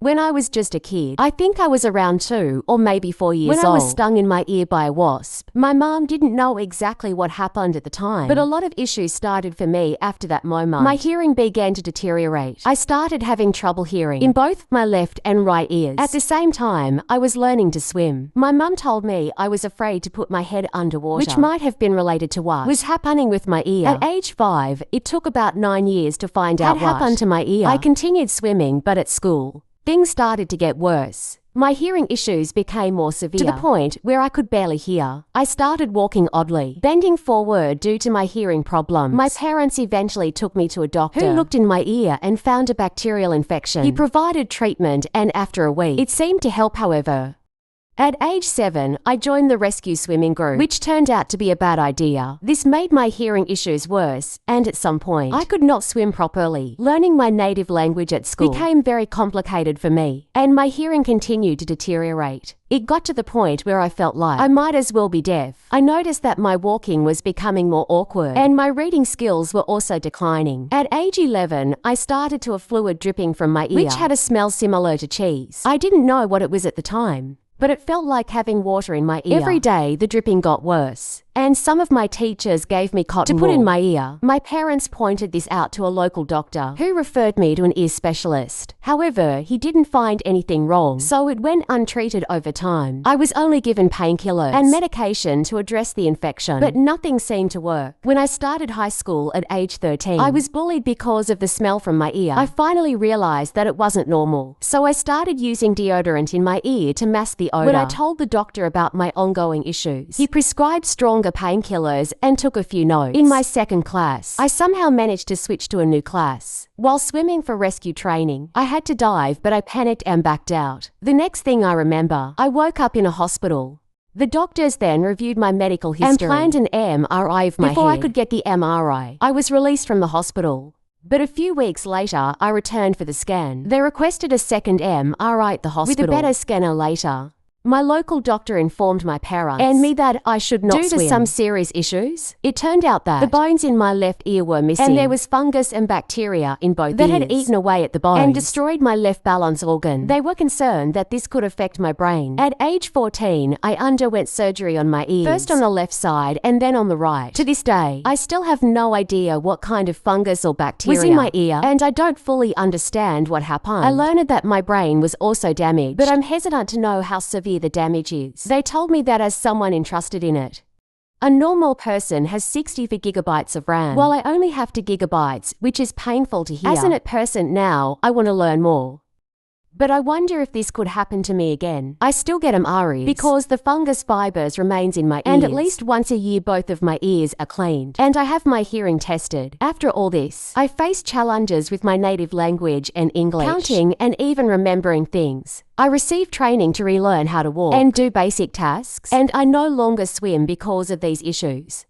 When I was just a kid, I think I was around 2 or maybe 4 years old, when I was stung in my ear by a wasp. My mom didn't know exactly what happened at the time, but a lot of issues started for me after that moment. My hearing began to deteriorate. I started having trouble hearing in both my left and right ears. At the same time, I was learning to swim. My mum told me I was afraid to put my head underwater, which might have been related to what was happening with my ear. At age 5, it took about 9 years to find out what happened to my ear. I continued swimming, but at school, things started to get worse. My hearing issues became more severe, to the point where I could barely hear. I started walking oddly, bending forward due to my hearing problems. My parents eventually took me to a doctor who looked in my ear and found a bacterial infection. He provided treatment, and after a week, it seemed to help, however. At age 7, I joined the rescue swimming group, which turned out to be a bad idea. This made my hearing issues worse, and at some point, I could not swim properly. Learning my native language at school became very complicated for me, and my hearing continued to deteriorate. It got to the point where I felt like I might as well be deaf. I noticed that my walking was becoming more awkward, and my reading skills were also declining. At age 11, I started to have fluid dripping from my ear, which had a smell similar to cheese. I didn't know what it was at the time, but it felt like having water in my ear. Every day, the dripping got worse, and some of my teachers gave me cotton wool to put in my ear. My parents pointed this out to a local doctor, who referred me to an ear specialist. However, he didn't find anything wrong, so it went untreated over time. I was only given painkillers and medication to address the infection, but nothing seemed to work. When I started high school at age 13, I was bullied because of the smell from my ear. I finally realized that it wasn't normal, so I started using deodorant in my ear to mask the odor. When I told the doctor about my ongoing issues, he prescribed stronger painkillers and took a few notes. In my second class, I somehow managed to switch to a new class. While swimming for rescue training, I had to dive, but I panicked and backed out. The next thing I remember, I woke up in a hospital. The doctors then reviewed my medical history and planned an MRI of my head. Before I could get the MRI, I was released from the hospital. But a few weeks later, I returned for the scan. They requested a second MRI at the hospital with a better scanner later. My local doctor informed my parents and me that I should not swim. Due to some serious issues, it turned out that the bones in my left ear were missing, and there was fungus and bacteria in both that ears had eaten away at the bones and destroyed my left balance organ. They were concerned that this could affect my brain. At age 14, I underwent surgery on my ears, first on the left side and then on the right. To this day, I still have no idea what kind of fungus or bacteria was in my ear, and I don't fully understand what happened. I learned that my brain was also damaged, but I'm hesitant to know how severe the damage is. They told me that as someone entrusted in it. A normal person has 64 gigabytes of RAM, while I only have 2 gigabytes, which is painful to hear. As an person now, I want to learn more. But I wonder if this could happen to me again. I still get MRIs because the fungus fibers remains in my ears, and at least once a year both of my ears are cleaned, and I have my hearing tested. After all this, I face challenges with my native language and English, counting and even remembering things. I received training to relearn how to walk and do basic tasks, and I no longer swim because of these issues.